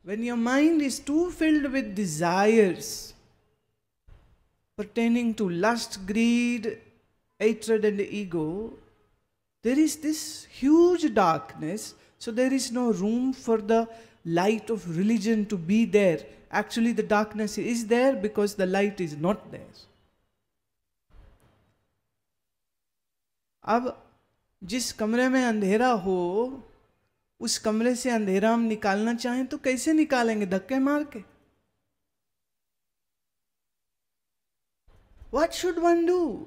When your mind is too filled with desires pertaining to lust, greed, hatred and ego, there is this huge darkness, so there is no room for the light of religion to be there. Actually, the darkness is there because the light is not there. अब जिस कमरे में अंधेरा हो, उस कमरे से अंधेरा हम निकालना चाहें तो कैसे निकालेंगे? धक्के मार के? What should one do?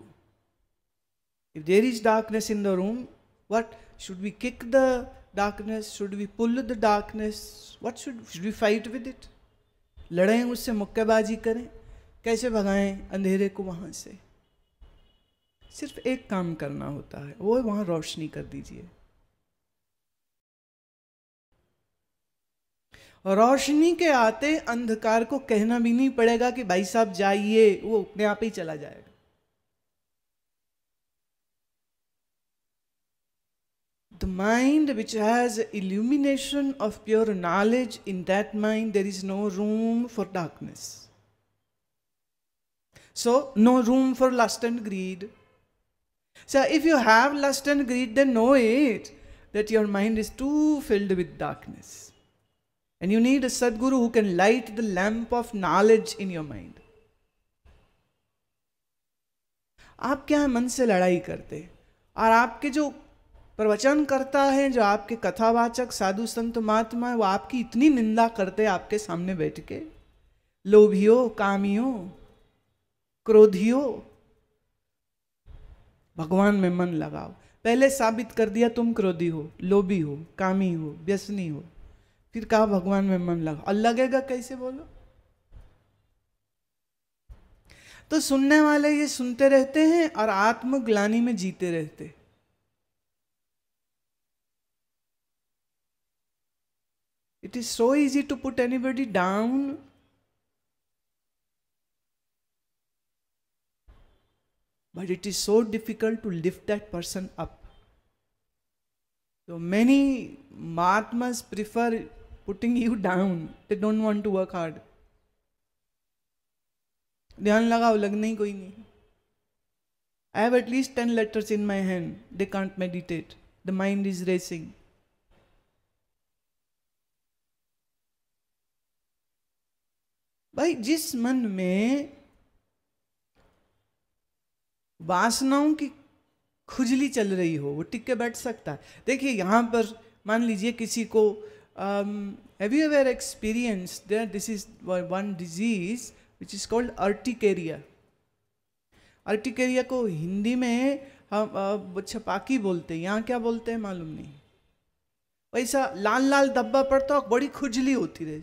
If there is darkness in the room, what should we kick the darkness? Should we pull the darkness? What should we fight with it? लड़ें उससे, मुक्केबाजी करें? कैसे भगाएं अंधेरे को वहां से? सिर्फ एक काम करना होता है, वो वहां रोशनी कर दीजिए। रोशनी के आते अंधकार को कहना भी नहीं पड़ेगा कि भाई साहब जाइए, वो अपने आप ही चला जाएगा। The mind which has illumination of pure knowledge, in that mind there is no room for darkness. So, no room for lust and greed. So, if you have lust and greed, then know it, that your mind is too filled with darkness. And you need a Sadguru who can light the lamp of knowledge in your mind. आप क्या है, मन से लड़ाई करते, और आपके जो प्रवचन करता है, जो आपके कथावाचक साधु संत महात्मा है, वो आपकी इतनी निंदा करते हैं आपके सामने बैठ के। लोभियो, कामियो, क्रोधियो, भगवान में मन लगाओ। पहले साबित कर दिया तुम क्रोधी हो, लोभी हो, कामी हो, व्यसनी हो, फिर कहा भगवान में मन लगाओ। और लगेगा कैसे बोलो? तो सुनने वाले ये सुनते रहते हैं और आत्मग्लानि में जीते रहते। It is so easy to put anybody down. But it is so difficult to lift that person up. So many Mahatmas prefer putting you down. They don't want to work hard. ध्यान लगाओ, लगना ही कोई नहीं। I have at least 10 letters in my hand. They can't meditate. The mind is racing. भाई, जिस मन में वासनाओं की खुजली चल रही हो, वो टिक के बैठ सकता है। देखिए यहां पर मान लीजिए किसी को have you ever experience that this is one disease which is called urticaria. Urticaria को हिंदी में हम छपाकी बोलते हैं, यहाँ क्या बोलते हैं मालूम नहीं। वैसा लाल लाल धब्बा पड़ता, बड़ी खुजली होती रहे,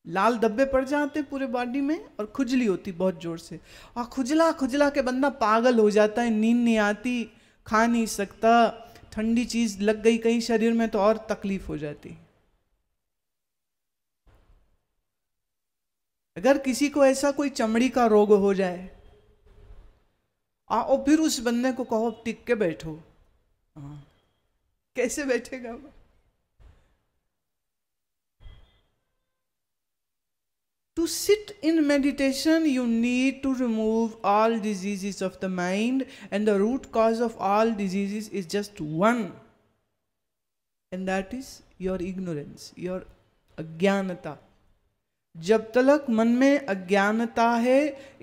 लाल धब्बे पड़ जाते पूरे बॉडी में और खुजली होती बहुत जोर से, और खुजला खुजला के बंदा पागल हो जाता है, नींद नहीं आती, खा नहीं सकता, ठंडी चीज लग गई कहीं शरीर में तो और तकलीफ हो जाती। अगर किसी को ऐसा कोई चमड़ी का रोग हो जाए और फिर उस बंदे को कहो टिक के बैठो, कैसे बैठेगा वो? To sit in meditation, you need to remove all diseases of the mind, and the root cause of all diseases is just one, and that is your ignorance, your अज्ञानता। जब तक मन में अज्ञानता है,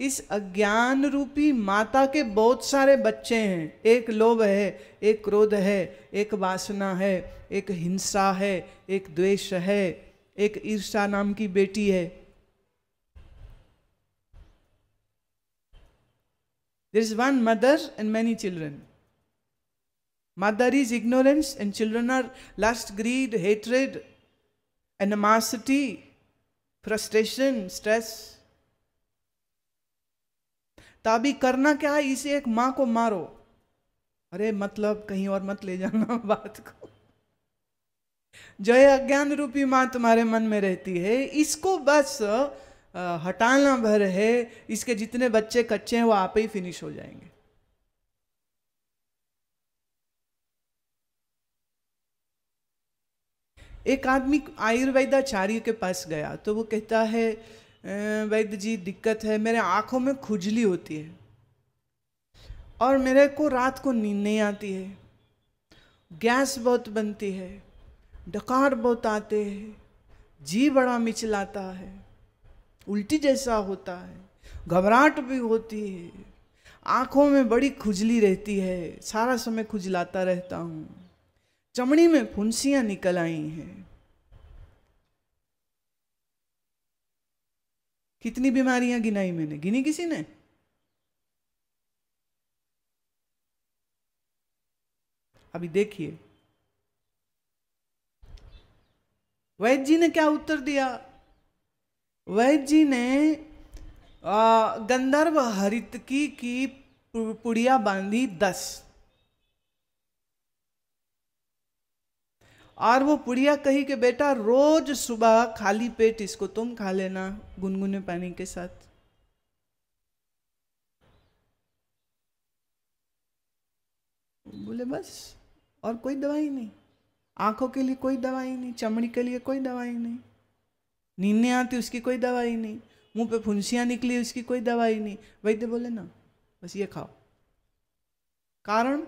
इस अज्ञान रूपी माता के बहुत सारे बच्चे हैं। एक लोभ है, एक क्रोध है, एक वासना है, एक हिंसा है, एक द्वेष है, एक ईर्ष्या नाम की बेटी है। There is one mother and many children. Mother is ignorance and children are lust, greed, hatred, animosity, frustration, stress. तभी करना क्या है? इसे एक माँ को मारो। अरे मतलब कहीं और मत ले जाना बात को। जो ये अज्ञान रूपी माँ तुम्हारे मन में रहती है, इसको बस हटाना भर है। इसके जितने बच्चे कच्चे हैं वो आप ही फिनिश हो जाएंगे। एक आदमी आयुर्वेदाचार्य के पास गया तो वो कहता है वैद्य जी दिक्कत है, मेरे आँखों में खुजली होती है और मेरे को रात को नींद नहीं आती है, गैस बहुत बनती है, डकार बहुत आते हैं, जी बड़ा मिचलाता है, उल्टी जैसा होता है, घबराहट भी होती है, आँखों में बड़ी खुजली रहती है, सारा समय खुजलाता रहता हूँ, चमड़ी में फुंसियाँ निकल आई हैं। कितनी बीमारियां गिनाई मैंने, गिनी किसी ने? अभी देखिए वैद्य जी ने क्या उत्तर दिया। वैद्य जी ने गंधर्व हरितकी की पुड़िया बांधी 10 और वो पुड़िया कही कि बेटा रोज सुबह खाली पेट इसको तुम खा लेना गुनगुने पानी के साथ। बोले बस, और कोई दवाई नहीं, आंखों के लिए कोई दवाई नहीं, चमड़ी के लिए कोई दवाई नहीं, नींद नहीं आती उसकी कोई दवाई नहीं, मुंह पे फुंसियां निकली उसकी कोई दवाई नहीं। वैद्य बोले ना बस ये खाओ। कारण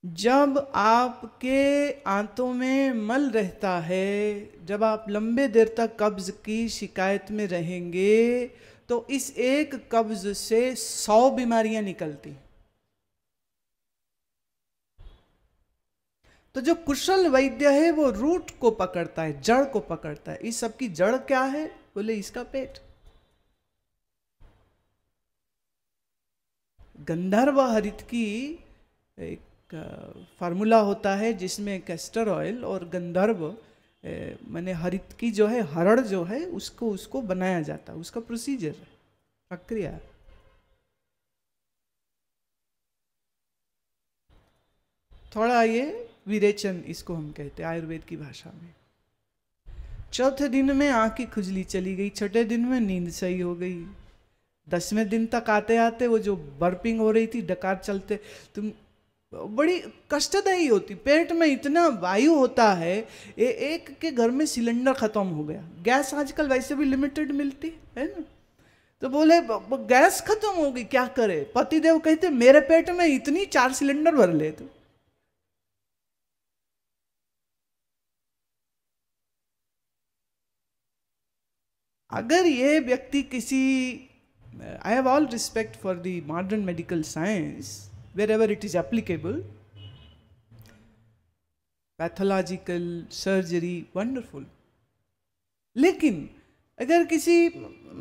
जब आपके आंतों में मल रहता है, जब आप लंबे देर तक कब्ज की शिकायत में रहेंगे तो इस एक कब्ज से 100 बीमारियां निकलती। तो जो कुशल वैद्य है वो रूट को पकड़ता है, जड़ को पकड़ता है। इस सब की जड़ क्या है? बोले इसका पेट। गंधर्व हरित की एक फार्मूला होता है जिसमें कैस्टर ऑयल और गंधर्व माने हरित की जो है, हरड़ जो है उसको बनाया जाता है, उसका प्रोसीजर है, प्रक्रिया। थोड़ा ये विरेचन इसको हम कहते हैं आयुर्वेद की भाषा में। चौथे दिन में आँख की खुजली चली गई, छठे दिन में नींद सही हो गई, 10वें दिन तक आते आते वो जो बर्पिंग हो रही थी, डकार चलते, तुम बड़ी कष्टदायी होती। पेट में इतना वायु होता है, एक के घर में सिलेंडर खत्म हो गया। गैस आजकल वैसे भी लिमिटेड मिलती है ना, तो बोले गैस खत्म हो गई, क्या करे? पतिदेव कहते मेरे पेट में इतनी 4 सिलेंडर भर ले। तो अगर ये व्यक्ति किसी, I have all respect for the modern medical science wherever it is applicable, pathological surgery wonderful, लेकिन अगर किसी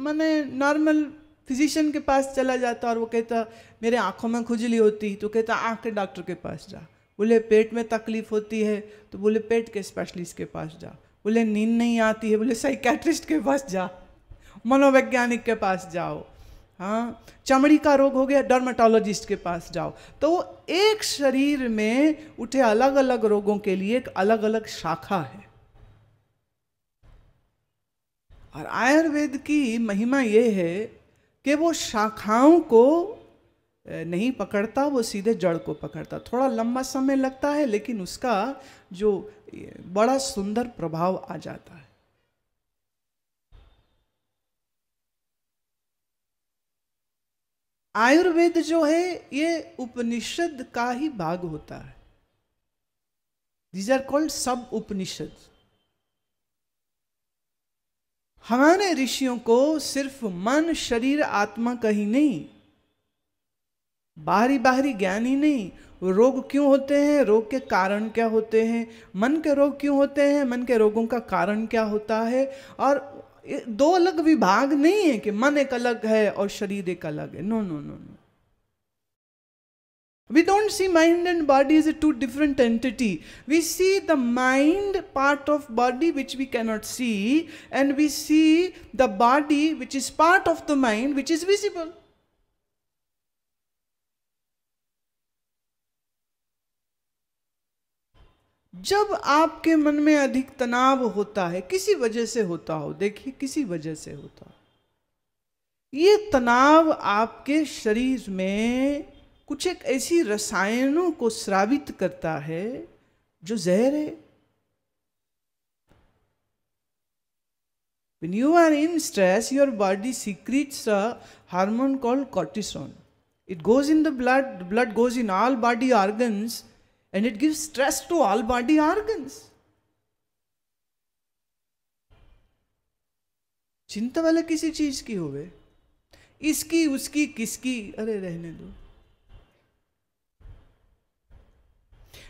माने नॉर्मल फिजिशियन के पास चला जाता और वो कहता मेरे आंखों में खुजली होती, तो कहता आंख के डॉक्टर के पास जा। बोले पेट में तकलीफ होती है, तो बोले पेट के स्पेशलिस्ट के पास जा। बोले नींद नहीं आती है, बोले साइकेट्रिस्ट के पास जा, मनोवैज्ञानिक के पास जाओ। हाँ, चमड़ी का रोग हो गया, डर्मेटोलॉजिस्ट के पास जाओ। तो एक शरीर में उठे अलग अलग रोगों के लिए एक अलग अलग शाखा है। और आयुर्वेद की महिमा यह है कि वो शाखाओं को नहीं पकड़ता, वो सीधे जड़ को पकड़ता। थोड़ा लंबा समय लगता है, लेकिन उसका जो बड़ा सुंदर प्रभाव आ जाता है। आयुर्वेद जो है ये उपनिषद का ही भाग होता है। दीज आर कॉल्ड सब उपनिषद। हमारे ऋषियों को सिर्फ मन, शरीर, आत्मा का ही नहीं, बाहरी बाहरी ज्ञान ही नहीं, रोग क्यों होते हैं, रोग के कारण क्या होते हैं, मन के रोग क्यों होते हैं, मन के रोगों का कारण क्या होता है। और 2 अलग विभाग नहीं है कि मन एक अलग है और शरीर एक अलग है। No no no no, we don't see mind and body as a 2 different entity. We see the mind part of body which we cannot see, and we see the body which is part of the mind which is visible. जब आपके मन में अधिक तनाव होता है, किसी वजह से होता हो, देखिए किसी वजह से होता हो, ये तनाव आपके शरीर में कुछ एक ऐसी रसायनों को स्रावित करता है जो जहर है, When you are in stress, your body secretes a hormone called cortisol. It goes in the blood goes in all body organs, and it gives stress to all body organs. चिंता वाले किसी चीज की होवे, इसकी उसकी किसकी, अरे रहने दो।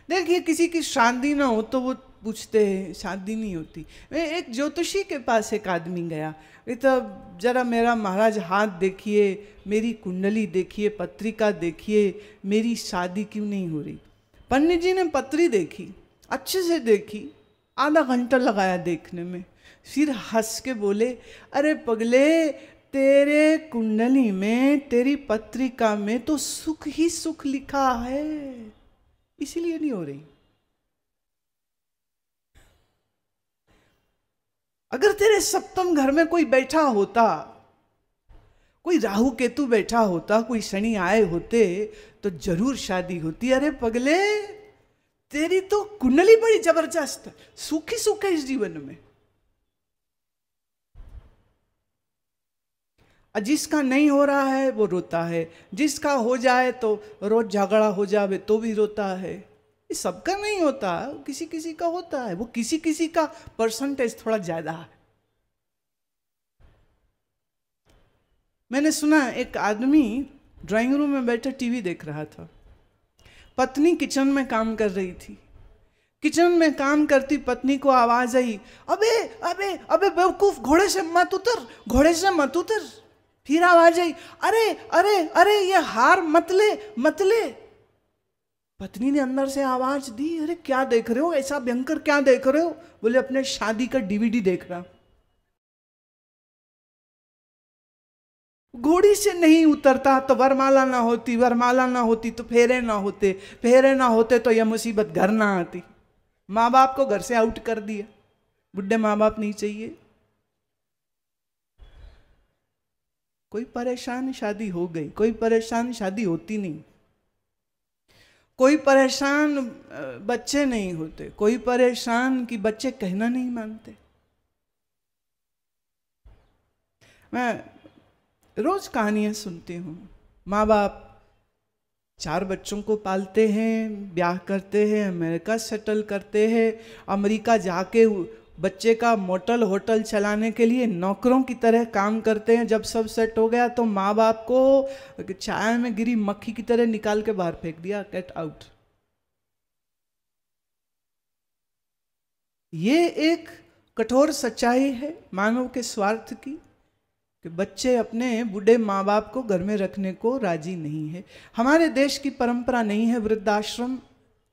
देखिए किसी की शादी ना हो तो वो पूछते हैं शादी नहीं होती। मैं एक ज्योतिषी के पास एक आदमी गया, ये तो जरा मेरा महाराज हाथ देखिए, मेरी कुंडली देखिए, पत्रिका देखिए, मेरी शादी क्यों नहीं हो रही। पंडित जी ने पत्री देखी, अच्छे से देखी, आधा घंटा लगाया देखने में, फिर हंस के बोले, अरे पगले तेरे कुंडली में, तेरी पत्रिका में तो सुख ही सुख लिखा है, इसीलिए नहीं हो रही। अगर तेरे सप्तम घर में कोई बैठा होता, कोई राहु केतु बैठा होता, कोई शनि आए होते तो जरूर शादी होती। अरे पगले तेरी तो कुंडली बड़ी जबरदस्त है, सुख ही सुख है इस जीवन में। जिसका नहीं हो रहा है वो रोता है, जिसका हो जाए तो रोज झगड़ा हो जावे तो भी रोता है। ये सबका नहीं होता, किसी किसी का होता है, वो किसी किसी का परसेंटेज थोड़ा ज्यादा है। मैंने सुना एक आदमी ड्राइंग रूम में बैठे टीवी देख रहा था, पत्नी किचन में काम कर रही थी। किचन में काम करती पत्नी को आवाज आई, अबे अबे अबे बेवकूफ, घोड़े से मत उतर, घोड़े से मत उतर। फिर आवाज आई, अरे अरे अरे ये हार मत ले मत ले। पत्नी ने अंदर से आवाज दी, अरे क्या देख रहे हो, ऐसा भयंकर क्या देख रहे हो? बोले अपने शादी का डीवीडी देख रहा। घोड़ी से नहीं उतरता तो वरमाला ना होती, वरमाला ना होती तो फेरे ना होते, फेरे ना होते तो यह मुसीबत घर ना आती। माँ बाप को घर से आउट कर दिया, बुढ़े माँ बाप नहीं चाहिए। कोई परेशान शादी हो गई, कोई परेशान शादी होती नहीं, कोई परेशान बच्चे नहीं होते, कोई परेशान कि बच्चे कहना नहीं मानते। मैं रोज कहानियां सुनती हूँ, माँ बाप 4 बच्चों को पालते हैं, ब्याह करते हैं, अमेरिका सेटल करते हैं, अमेरिका जाके बच्चे का मोटल होटल चलाने के लिए नौकरों की तरह काम करते हैं। जब सब सेट हो गया तो माँ बाप को चाय में गिरी मक्खी की तरह निकाल के बाहर फेंक दिया, गेट आउट। ये एक कठोर सच्चाई है मानव के स्वार्थ की, कि बच्चे अपने बूढ़े माँ बाप को घर में रखने को राजी नहीं है। हमारे देश की परंपरा नहीं है वृद्धाश्रम,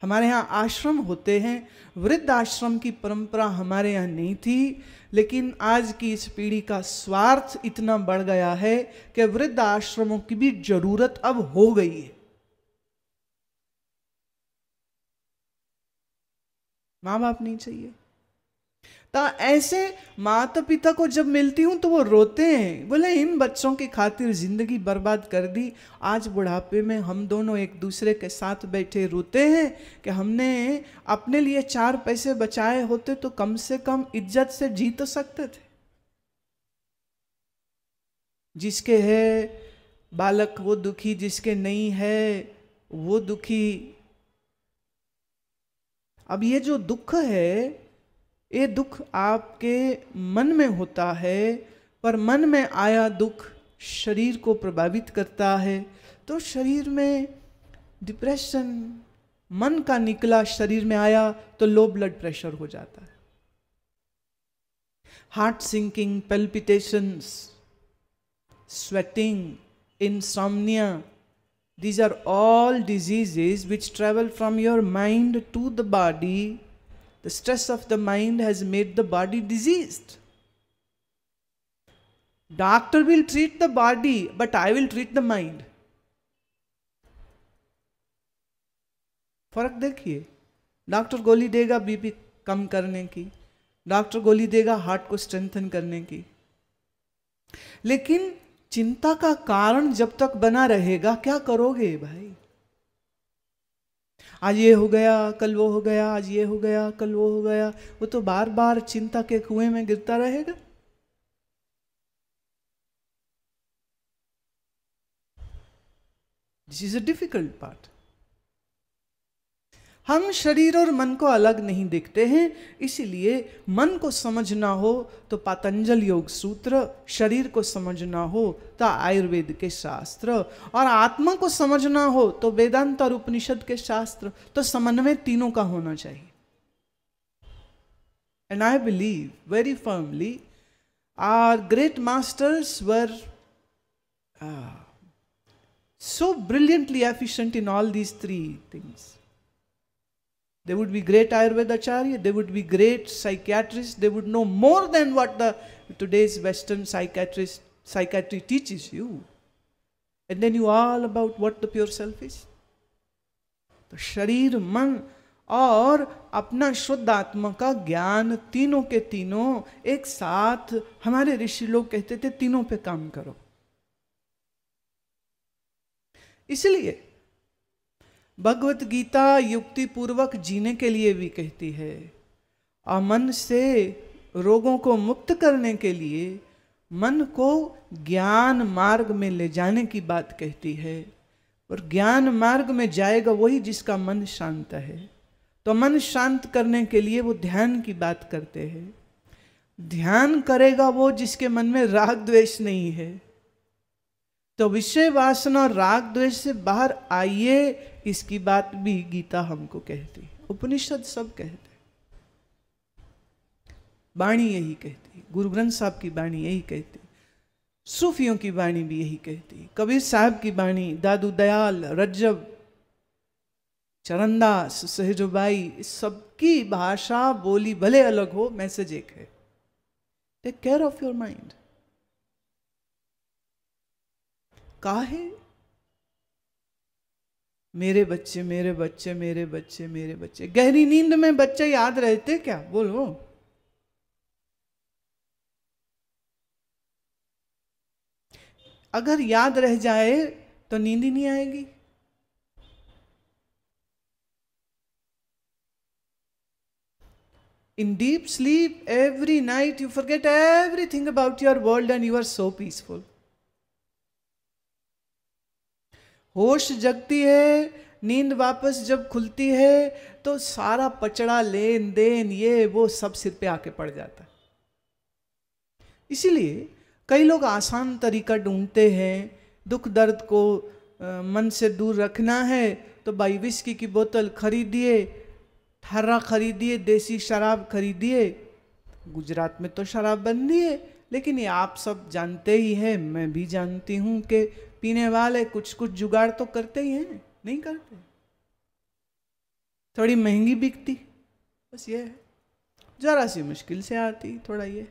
हमारे यहाँ आश्रम होते हैं, वृद्धाश्रम की परंपरा हमारे यहाँ नहीं थी। लेकिन आज की इस पीढ़ी का स्वार्थ इतना बढ़ गया है कि वृद्धाश्रमों की भी जरूरत अब हो गई है। माँ बाप नहीं चाहिए। तो ऐसे माता पिता को जब मिलती हूं तो वो रोते हैं, बोले इन बच्चों की खातिर जिंदगी बर्बाद कर दी। आज बुढ़ापे में हम दोनों एक दूसरे के साथ बैठे रोते हैं कि हमने अपने लिए 4 पैसे बचाए होते तो कम से कम इज्जत से जी तो सकते थे। जिसके है बालक वो दुखी, जिसके नहीं है वो दुखी। अब ये जो दुख है, ये दुख आपके मन में होता है, पर मन में आया दुख शरीर को प्रभावित करता है, तो शरीर में डिप्रेशन, मन का निकला शरीर में आया तो लो ब्लड प्रेशर हो जाता है, heart sinking, palpitations, sweating, insomnia. These are all diseases which travel from your mind to the body. The stress of the mind has made the body diseased. Doctor will treat the body, but I will treat the mind. फर्क देखिए, doctor गोली देगा BP कम करने की, doctor गोली देगा heart को strengthen करने की, लेकिन चिंता का कारण जब तक बना रहेगा क्या करोगे भाई? आज ये हो गया, कल वो हो गया, आज ये हो गया, कल वो हो गया, वो तो बार बार चिंता के कुएं में गिरता रहेगा। This is a difficult part. हम शरीर और मन को अलग नहीं देखते हैं, इसीलिए मन को समझना हो तो पतंजल योग सूत्र, शरीर को समझना हो तो आयुर्वेद के शास्त्र, और आत्मा को समझना हो तो वेदांत और उपनिषद के शास्त्र। तो समन्वय तीनों का होना चाहिए। And I believe very firmly our great masters were so brilliantly efficient in all these three things. They would be great Ayurveda Acharya, they would be great psychiatrists, they would know more than what the today's Western psychiatry teaches you. And then you all about what the pure self is. तो शरीर, मन और अपना शुद्ध आत्मा का ज्ञान, तीनों के तीनों एक साथ, हमारे ऋषि लोग कहते थे तीनों पे काम करो। इसलिए भगवत गीता युक्ति पूर्वक जीने के लिए भी कहती है, और मन से रोगों को मुक्त करने के लिए मन को ज्ञान मार्ग में ले जाने की बात कहती है। और ज्ञान मार्ग में जाएगा वही जिसका मन शांत है। तो मन शांत करने के लिए वो ध्यान की बात करते हैं। ध्यान करेगा वो जिसके मन में राग द्वेष नहीं है। तो विषय वासना और राग द्वेष से बाहर आइए, इसकी बात भी गीता हमको कहती, उपनिषद सब कहते, वाणी यही कहती, गुरु ग्रंथ साहब की वाणी यही कहती, सूफियों की वाणी भी यही कहती, कबीर साहब की वाणी, दादू दयाल, रज्जब, चरणदास, सहजोबाई, सबकी भाषा बोली भले अलग हो, मैसेज एक है। Take care of your mind. काहे मेरे बच्चे मेरे बच्चे मेरे बच्चे मेरे बच्चे, गहरी नींद में बच्चे याद रहते क्या? बोलो। अगर याद रह जाए तो नींद ही नहीं आएगी। In deep sleep, every night you forget everything about your world and you are so peaceful. होश जगती है, नींद वापस जब खुलती है तो सारा पचड़ा, लेन देन, ये वो सब सिर पे आके पड़ जाता है। इसीलिए कई लोग आसान तरीका ढूंढते हैं। दुख दर्द को मन से दूर रखना है तो भाई विस्की की बोतल खरीदिए, ठर्रा खरीदिए, देसी शराब खरीदिए। गुजरात में तो शराब बंदी है, लेकिन ये आप सब जानते ही हैं, मैं भी जानती हूँ कि पीने वाले कुछ कुछ जुगाड़ तो करते ही हैं, नहीं करते? थोड़ी महंगी बिकती, बस ये है, जरा सी मुश्किल से आती, थोड़ा ये।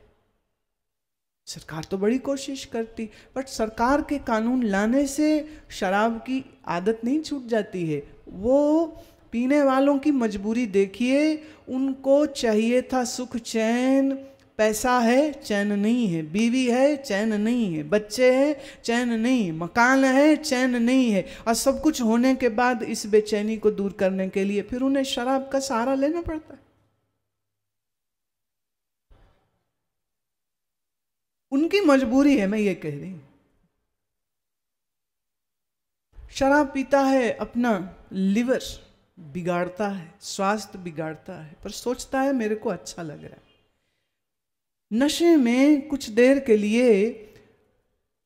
सरकार तो बड़ी कोशिश करती, बट सरकार के कानून लाने से शराब की आदत नहीं छूट जाती है। वो पीने वालों की मजबूरी देखिए, उनको चाहिए था सुख चैन, पैसा है चैन नहीं है, बीवी है चैन नहीं है, बच्चे हैं चैन नहीं, मकान है चैन नहीं है, और सब कुछ होने के बाद इस बेचैनी को दूर करने के लिए फिर उन्हें शराब का सहारा लेना पड़ता है। उनकी मजबूरी है, मैं ये कह रही हूं। शराब पीता है, अपना लिवर बिगाड़ता है, स्वास्थ्य बिगाड़ता है, पर सोचता है मेरे को अच्छा लग रहा है। नशे में कुछ देर के लिए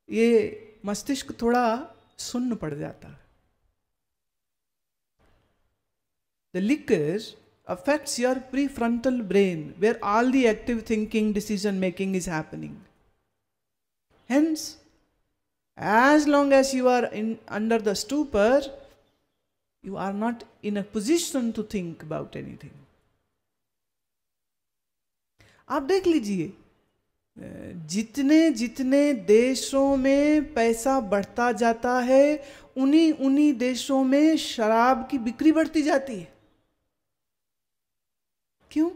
ये मस्तिष्क थोड़ा सुन्न पड़ जाता है। The liquor affects your prefrontal brain, where all the active thinking, decision making is happening. Hence, as long as you are under the stupor, you are not in a position to think about anything. आप देख लीजिए, जितने जितने देशों में पैसा बढ़ता जाता है, उन्हीं उन्हीं देशों में शराब की बिक्री बढ़ती जाती है। क्यों?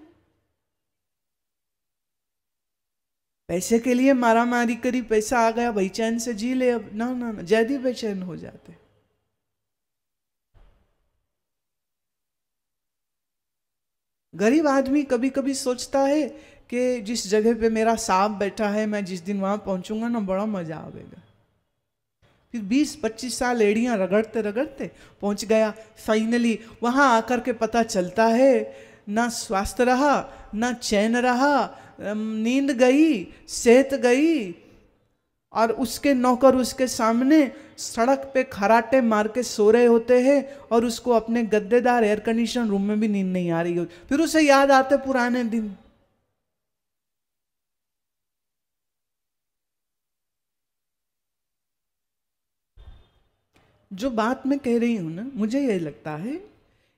पैसे के लिए मारा मारी करी, पैसा आ गया भाई चैन से जी ले, अब ना ना ना, ज्यादा बेचैन हो जाते। गरीब आदमी कभी कभी सोचता है कि जिस जगह पे मेरा सांप बैठा है, मैं जिस दिन वहां पहुंचूंगा ना, बड़ा मजा आएगा। फिर 20-25 साल एड़ियाँ रगड़ते रगड़ते पहुंच गया। फाइनली वहाँ आकर के पता चलता है ना स्वास्थ्य रहा, ना चैन रहा, नींद गई, सेहत गई, और उसके नौकर उसके सामने सड़क पे खराटे मार के सो रहे होते हैं और उसको अपने गद्देदार एयर कंडीशन रूम में भी नींद नहीं आ रही होती। फिर उसे याद आते पुराने दिन। जो बात मैं कह रही हूं ना, मुझे यह लगता है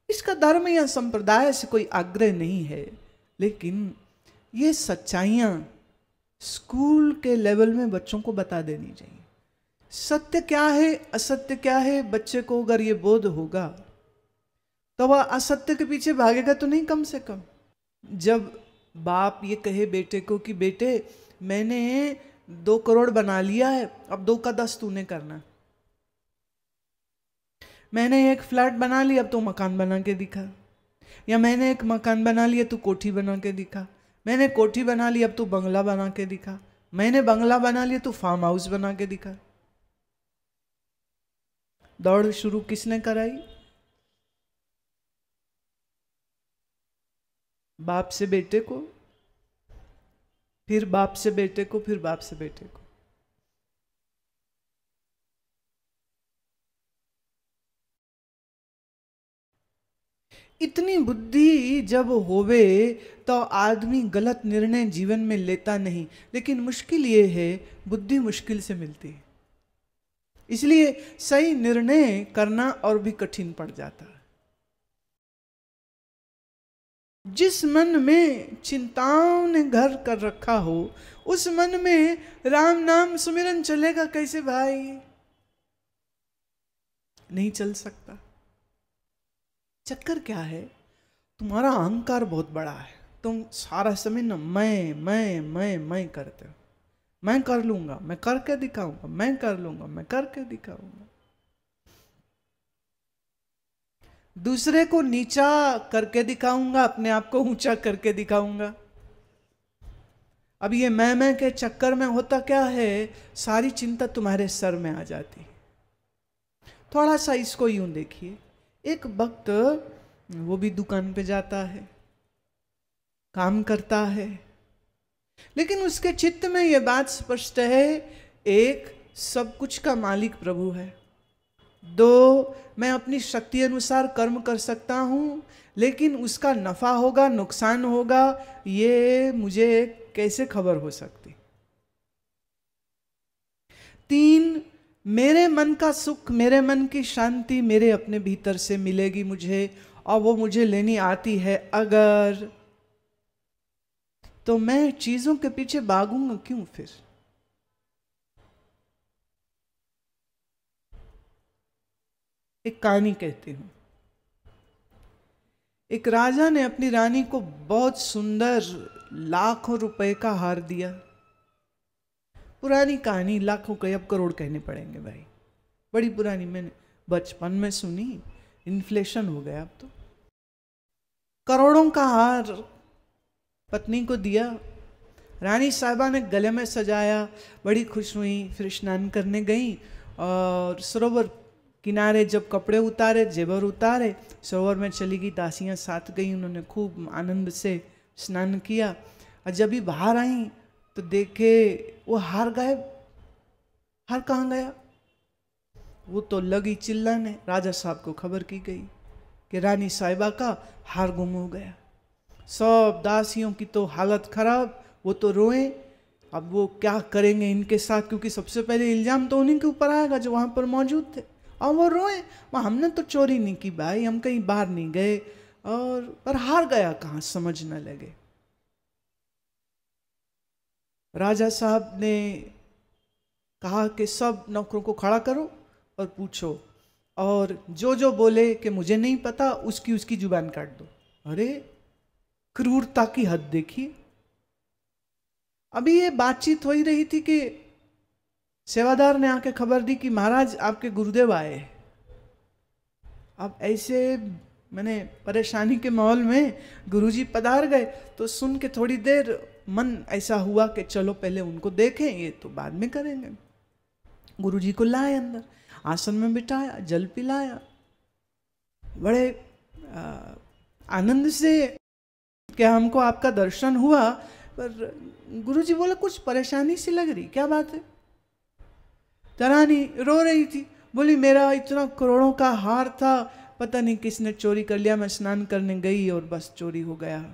इसका धर्म या संप्रदाय से कोई आग्रह नहीं है, लेकिन ये सच्चाइयां स्कूल के लेवल में बच्चों को बता देनी चाहिए। सत्य क्या है, असत्य क्या है, बच्चे को अगर ये बोध होगा तो वह असत्य के पीछे भागेगा तो नहीं। कम से कम जब बाप ये कहे बेटे को कि बेटे मैंने 2 करोड़ बना लिया है, अब 2 का 10 तूने करना। मैंने एक फ्लैट बना लिया, अब तू मकान बना के दिखा। या मैंने एक मकान बना लिया, तू कोठी बना के दिखा। मैंने कोठी बना ली, अब तू बंगला बना के दिखा। मैंने बंगला बना लिया, तू फार्म हाउस बना के दिखा। दौड़ शुरू किसने कराई? बाप से बेटे को, फिर बाप से बेटे को, फिर बाप से बेटे को। इतनी बुद्धि जब होवे तो आदमी गलत निर्णय जीवन में लेता नहीं। लेकिन मुश्किल ये है, बुद्धि मुश्किल से मिलती है, इसलिए सही निर्णय करना और भी कठिन पड़ जाता है। जिस मन में चिंताओं ने घर कर रखा हो, उस मन में राम नाम सुमिरन चलेगा कैसे भाई? नहीं चल सकता। चक्कर क्या है, तुम्हारा अहंकार बहुत बड़ा है। तुम सारा समय ना मैं करते हो। मैं कर लूंगा, मैं करके दिखाऊंगा, मैं कर लूंगा, मैं करके दिखाऊंगा। दूसरे को नीचा करके दिखाऊंगा, अपने आप को ऊंचा करके दिखाऊंगा। अब ये मैं के चक्कर में होता क्या है, सारी चिंता तुम्हारे सर में आ जाती। थोड़ा सा इसको यूं देखिए, एक वक्त वो भी दुकान पे जाता है, काम करता है, लेकिन उसके चित्त में यह बात स्पष्ट है, एक, सब कुछ का मालिक प्रभु है। 2, मैं अपनी शक्ति अनुसार कर्म कर सकता हूं, लेकिन उसका नफा होगा नुकसान होगा ये मुझे कैसे खबर हो सकती। 3, मेरे मन का सुख, मेरे मन की शांति मेरे अपने भीतर से मिलेगी मुझे, और वो मुझे लेनी आती है अगर, तो मैं चीजों के पीछे भागूंगा क्यों फिर? एक कहानी कहती हूं। एक राजा ने अपनी रानी को बहुत सुंदर लाखों रुपए का हार दिया। पुरानी कहानी, लाखों के अब करोड़ कहने पड़ेंगे भाई, बड़ी पुरानी, मैंने बचपन में सुनी, इन्फ्लेशन हो गया अब तो। करोड़ों का हार पत्नी को दिया, रानी साहिबा ने गले में सजाया, बड़ी खुश हुई, फिर स्नान करने गई और सरोवर किनारे जब कपड़े उतारे, जेवर उतारे, सरोवर में चली गई, दासियां साथ गई, उन्होंने खूब आनंद से स्नान किया। और जब भी बाहर आई तो देखे वो हार गायब। हार कहाँ गया? वो तो लगी चिल्लाने, राजा साहब को खबर की गई कि रानी साहिबा का हार गुम हो गया। सब दासियों की तो हालत खराब, वो तो रोए, अब वो क्या करेंगे इनके साथ, क्योंकि सबसे पहले इल्जाम तो उन्हीं के ऊपर आएगा जो वहां पर मौजूद थे। और वो रोए, हमने तो चोरी नहीं की भाई, हम कहीं बाहर नहीं गए, और पर हार गया कहाँ समझ न लगे। राजा साहब ने कहा कि सब नौकरों को खड़ा करो और पूछो, और जो जो बोले कि मुझे नहीं पता उसकी उसकी जुबान काट दो। अरे क्रूरता की हद देखिए। अभी ये बातचीत हो ही रही थी कि सेवादार ने आके खबर दी कि महाराज आपके गुरुदेव आए। अब ऐसे मैंने परेशानी के माहौल में गुरुजी पधार गए, तो सुन के थोड़ी देर मन ऐसा हुआ कि चलो पहले उनको देखें, ये तो बाद में करेंगे। गुरुजी को लाए अंदर, आसन में बिठाया, जल पिलाया, बड़े आनंद से कि हमको आपका दर्शन हुआ, पर गुरुजी बोले कुछ परेशानी सी लग रही, क्या बात है? तरानी रो रही थी, बोली मेरा इतना करोड़ों का हार था, पता नहीं किसने चोरी कर लिया, मैं स्नान करने गई और बस चोरी हो गया।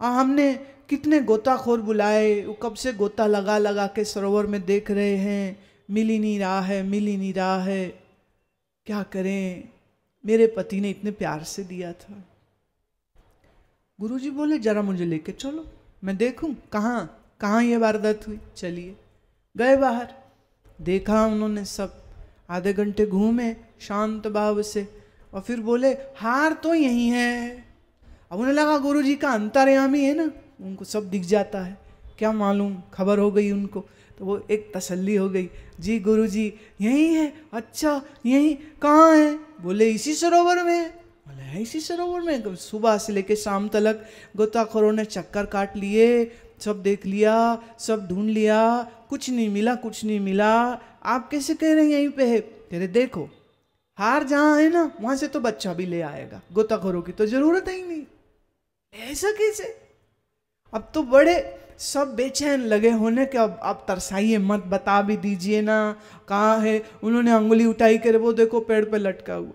हमने कितने गोताखोर बुलाए, वो कब से गोता लगा लगा के सरोवर में देख रहे हैं, मिल ही नहीं रहा है, मिल ही नहीं रहा है, क्या करें? मेरे पति ने इतने प्यार से दिया था। गुरुजी बोले जरा मुझे लेके चलो, मैं देखूं कहाँ कहाँ ये वारदात हुई। चलिए, गए बाहर, देखा उन्होंने सब, आधे घंटे घूमे शांत भाव से, और फिर बोले हार तो यही है। अब उन्हें लगा गुरुजी का अंतर्यामी है ना, उनको सब दिख जाता है, क्या मालूम, खबर हो गई उनको, तो वो एक तसल्ली हो गई, जी गुरुजी यही है। अच्छा यही कहाँ है? बोले इसी सरोवर में। बोले है इसी सरोवर में? सुबह से लेके शाम तक गोताखोरों ने चक्कर काट लिए, सब देख लिया, सब ढूंढ लिया, कुछ नहीं मिला, कुछ नहीं मिला। आप कैसे कह रहे हैं यहीं पे है? कह रहे देखो हार जहाँ है ना, वहां से तो बच्चा भी ले आएगा, गोताखोरों की तो जरूरत ही नहीं। ऐसा कैसे? अब तो बड़े सब बेचैन लगे होने के, अब आप तरसाइए मत, बता भी दीजिए ना कहाँ है। उन्होंने अंगुली उठाई करे, वो देखो पेड़ पे लटका हुआ।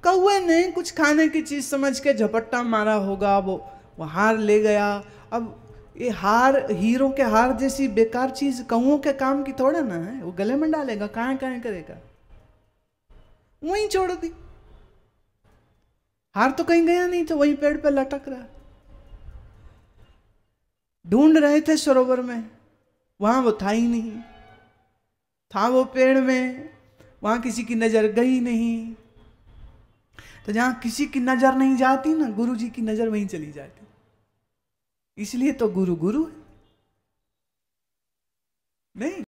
कौवे ने कुछ खाने की चीज समझ के झपट्टा मारा होगा, वो हार ले गया। अब ये हार, हीरो के हार जैसी बेकार चीज कौओं के काम की थोड़ा ना है, वो गले में डालेगा, कहाँ कहाँ करेगा, वहीं छोड़ दी। हार तो कहीं गया नहीं, तो वहीं पेड़ पे लटक रहा। ढूंढ रहे थे सरोवर में, वहां वो था ही नहीं, था वो पेड़ में, वहां किसी की नजर गई नहीं। तो जहां किसी की नजर नहीं जाती ना, गुरु जी की नजर वहीं चली जाती। इसलिए तो गुरु गुरु है। नहीं,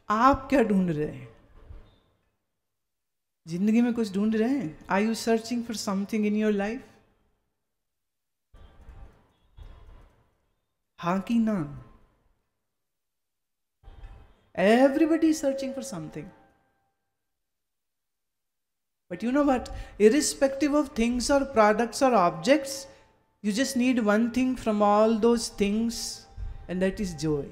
आप क्या ढूंढ रहे हैं? जिंदगी में कुछ ढूंढ रहे हैं? Are you searching for something in your life? हाँ कि ना? Everybody is searching for something. But you know what? Irrespective of things or products or objects, you just need one thing from all those things, and that is joy.